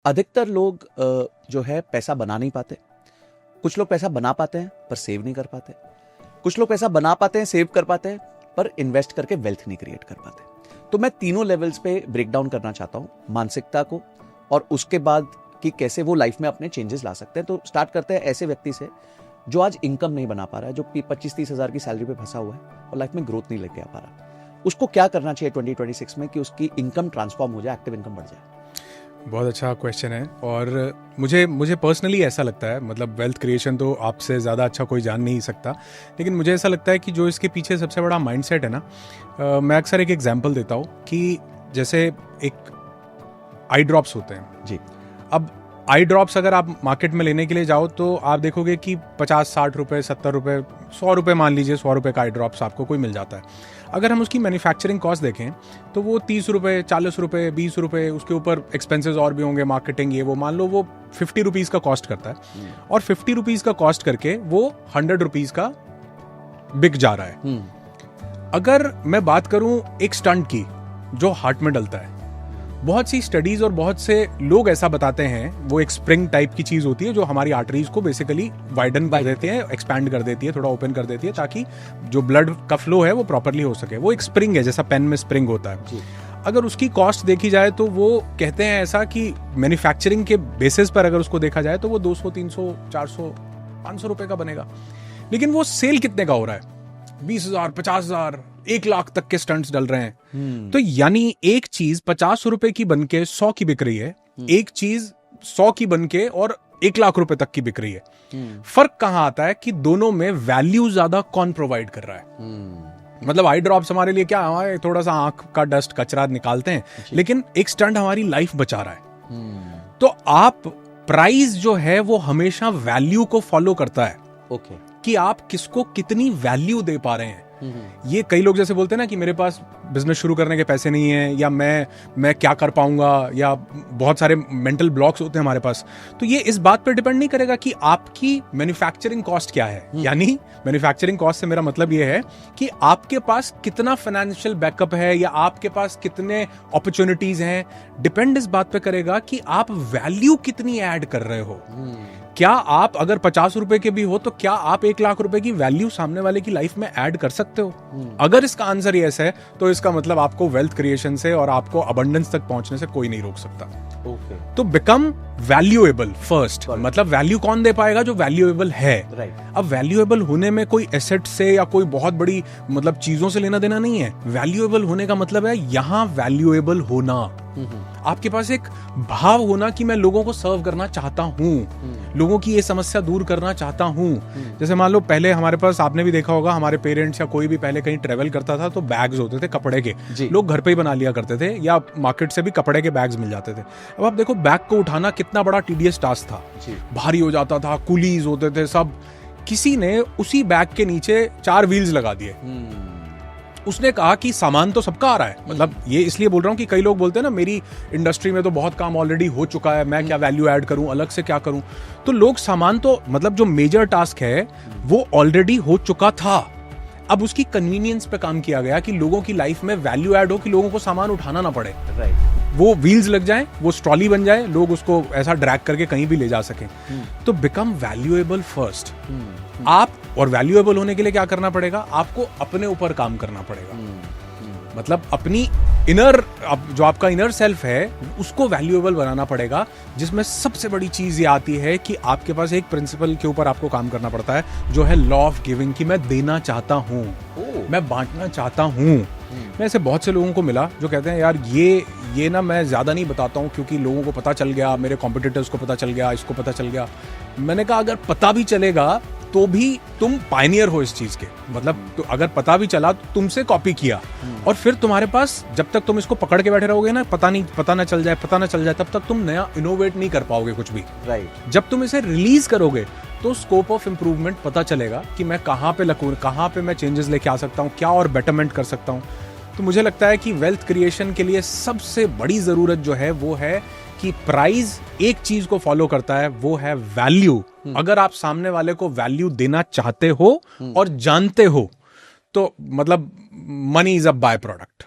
अधिकतर लोग जो है पैसा बना नहीं पाते। कुछ लोग पैसा बना पाते हैं पर सेव नहीं कर पाते। कुछ लोग पैसा बना पाते हैं, सेव कर पाते हैं, पर इन्वेस्ट करके वेल्थ नहीं क्रिएट कर पाते। तो मैं तीनों लेवल्स पे ब्रेक डाउन करना चाहता हूं, मानसिकता को और उसके बाद कि कैसे वो लाइफ में अपने चेंजेस ला सकते हैं। तो स्टार्ट करते हैं ऐसे व्यक्ति से जो आज इनकम नहीं बना पा रहा है, जो 25-30 हज़ार की सैलरी पे फंसा हुआ है और लाइफ में ग्रोथ नहीं लेके आ पा रहा। उसको क्या करना चाहिए 2026 में कि उसकी इनकम ट्रांसफॉर्म हो जाए, एक्टिव इनकम बढ़ जाए? बहुत अच्छा क्वेश्चन है और मुझे पर्सनली ऐसा लगता है, मतलब वेल्थ क्रिएशन तो आपसे ज़्यादा अच्छा कोई जान नहीं सकता, लेकिन मुझे ऐसा लगता है कि जो इसके पीछे सबसे बड़ा माइंडसेट है ना, मैं अक्सर एक एग्जांपल देता हूँ कि जैसे एक आई ड्रॉप्स होते हैं जी। अब आई ड्रॉप्स अगर आप मार्केट में लेने के लिए जाओ तो आप देखोगे कि 50-60 रुपये, 70 रुपये, 100 रुपये, मान लीजिए 100 रुपये का आई ड्रॉप्स आपको कोई मिल जाता है। अगर हम उसकी मैन्युफैक्चरिंग कॉस्ट देखें तो वो 30 रुपये, 40 रुपये, 20 रुपये, उसके ऊपर एक्सपेंसेस और भी होंगे, मार्केटिंग, ये वो, मान लो वो 50 रुपीज़ का कॉस्ट करता है और 50 रुपीज़ का कॉस्ट करके वो 100 रुपीज़ का बिक जा रहा है। अगर मैं बात करूं एक स्टंट की जो हार्ट में डलता है, बहुत सी स्टडीज और बहुत से लोग ऐसा बताते हैं, वो एक स्प्रिंग टाइप की चीज होती है जो हमारी आर्टरीज को बेसिकली वाइडन कर देते हैं, एक्सपैंड कर देती है, थोड़ा ओपन कर देती है ताकि जो ब्लड का फ्लो है वो प्रॉपर्ली हो सके। वो एक स्प्रिंग है, जैसा पेन में स्प्रिंग होता है। अगर उसकी कॉस्ट देखी जाए तो वो कहते हैं ऐसा कि मैन्युफैक्चरिंग के बेसिस पर अगर उसको देखा जाए तो वो 200, 300, 400, 500 रुपए का बनेगा। लेकिन वो सेल कितने का हो रहा है? 20,000, 50,000, 1 लाख तक के स्टंट्स डल रहे हैं। तो यानी एक चीज 50 रुपए की बनके 100 की बिक रही है, एक चीज 100 की बनके और 1 लाख रुपए तक की बिक रही है। फर्क कहां आता है कि दोनों में वैल्यू ज्यादा कौन प्रोवाइड कर रहा है। मतलब आई ड्रॉप्स हमारे लिए क्या, हमारे थोड़ा सा आंख का डस्ट कचरा निकालते हैं, लेकिन एक स्टंट हमारी लाइफ बचा रहा है। तो आप प्राइस जो है वो हमेशा वैल्यू को फॉलो करता है। ओके। कि आप किसको कितनी वैल्यू दे पा रहे हैं। ये कई लोग जैसे बोलते हैं ना कि मेरे पास बिजनेस शुरू करने के पैसे नहीं है, या मैं क्या कर पाऊंगा, या बहुत सारे मेंटल ब्लॉक्स होते हैं हमारे पास। तो ये इस बात पर डिपेंड नहीं करेगा कि आपकी मैन्युफैक्चरिंग कॉस्ट क्या है। यानी मैन्युफैक्चरिंग कॉस्ट से मेरा मतलब ये है कि आपके पास कितना फाइनेंशियल बैकअप है या आपके पास कितने अपॉर्चुनिटीज हैं। डिपेंड इस बात पे करेगा कि आप वैल्यू कितनी ऐड कर रहे हो। क्या आप अगर 50 रुपए के भी हो तो क्या आप 1 लाख रुपए की वैल्यू सामने वाले की लाइफ में ऐड कर सकते हो? अगर इसका आंसर यस है तो इसका मतलब आपको वेल्थ क्रिएशन से और आपको अबंडेंस तक पहुंचने से कोई नहीं रोक सकता। तो बिकम वैल्यूएबल फर्स्ट। मतलब वैल्यू कौन दे पाएगा? जो वैल्यूएबल है। अब वैल्यूएबल होने में कोई एसेट से या कोई बहुत बड़ी मतलब चीजों से लेना देना नहीं है। वैल्यूएबल होने का मतलब है यहां वैल्यूएबल होना, आपके पास एक भाव होना कि मैं लोगों को सर्व करना चाहता हूं, लोगों की ये समस्या दूर करना चाहता हूं। जैसे मान लो पहले हमारे पास, आपने भी देखा होगा, हमारे पेरेंट्स या कोई भी पहले कहीं ट्रेवल करता था तो बैग्स होते थे कपड़े के, लोग घर पे ही बना लिया करते थे या मार्केट से भी कपड़े के बैग्स मिल जाते थे। अब आप देखो बैग को उठाना कितना बड़ा टीडियस टास्क था, भारी हो जाता था, कुलीज होते थे सब। किसी ने उसी बैग के नीचे 4 व्हील्स लगा दिए। उसने कहा कि सामान तो सबका आ रहा है। मतलब ये इसलिए बोल रहा हूं कि कई लोग बोलते हैं ना मेरी इंडस्ट्री में तो बहुत काम ऑलरेडी हो चुका है, मैं क्या वैल्यू ऐड करूं, अलग से क्या करूं। तो लोग सामान तो मतलब जो मेजर टास्क है वो ऑलरेडी हो चुका था। अब उसकी कन्वीनियंस पे काम किया गया कि लोगों की लाइफ में वैल्यू ऐड हो कि लोगों को सामान उठाना ना पड़े। वो व्हील्स लग जाए, वो स्ट्रॉली बन जाए, लोग उसको ऐसा ड्रैग करके कहीं भी ले जा सके। तो बिकम वैल्यूएबल फर्स्ट। आप और वैल्यूएबल होने के लिए क्या करना पड़ेगा? आपको अपने ऊपर काम करना पड़ेगा। मतलब अपनी इनर, जो आपका इनर सेल्फ है उसको वैल्यूएबल बनाना पड़ेगा, जिसमें सबसे बड़ी चीज ये आती है कि आपके पास एक प्रिंसिपल के ऊपर आपको काम करना पड़ता है जो है लॉ ऑफ गिविंग, कि मैं देना चाहता हूं, मैं बांटना चाहता हूं। मैं ऐसे बहुत से लोगों को मिला जो कहते हैं यार ये ना मैं ज्यादा नहीं बताता हूं क्योंकि लोगों को पता चल गया, मेरे कॉम्पिटिटर्स को पता चल गया, इसको पता चल गया। मैंने कहा अगर पता भी चलेगा तो भी तुम पायनियर हो इस चीज के। मतलब तो अगर पता भी चला तो तुमसे कॉपी किया, और फिर तुम्हारे पास जब तक तुम इसको पकड़ के बैठे रहोगे ना, पता ना चल जाए, तब तक तुम नया इनोवेट नहीं कर पाओगे कुछ भी। जब तुम इसे रिलीज करोगे तो स्कोप ऑफ इंप्रूवमेंट पता चलेगा कि मैं कहां पे लगूं, कहां पे मैं चेंजेस लेके आ सकता हूं, क्या और बेटरमेंट कर सकता हूं। तो मुझे लगता है कि वेल्थ क्रिएशन के लिए सबसे बड़ी जरूरत जो है वो है कि प्राइस एक चीज को फॉलो करता है, वो है वैल्यू। अगर आप सामने वाले को वैल्यू देना चाहते हो और जानते हो तो मतलब money is a by product.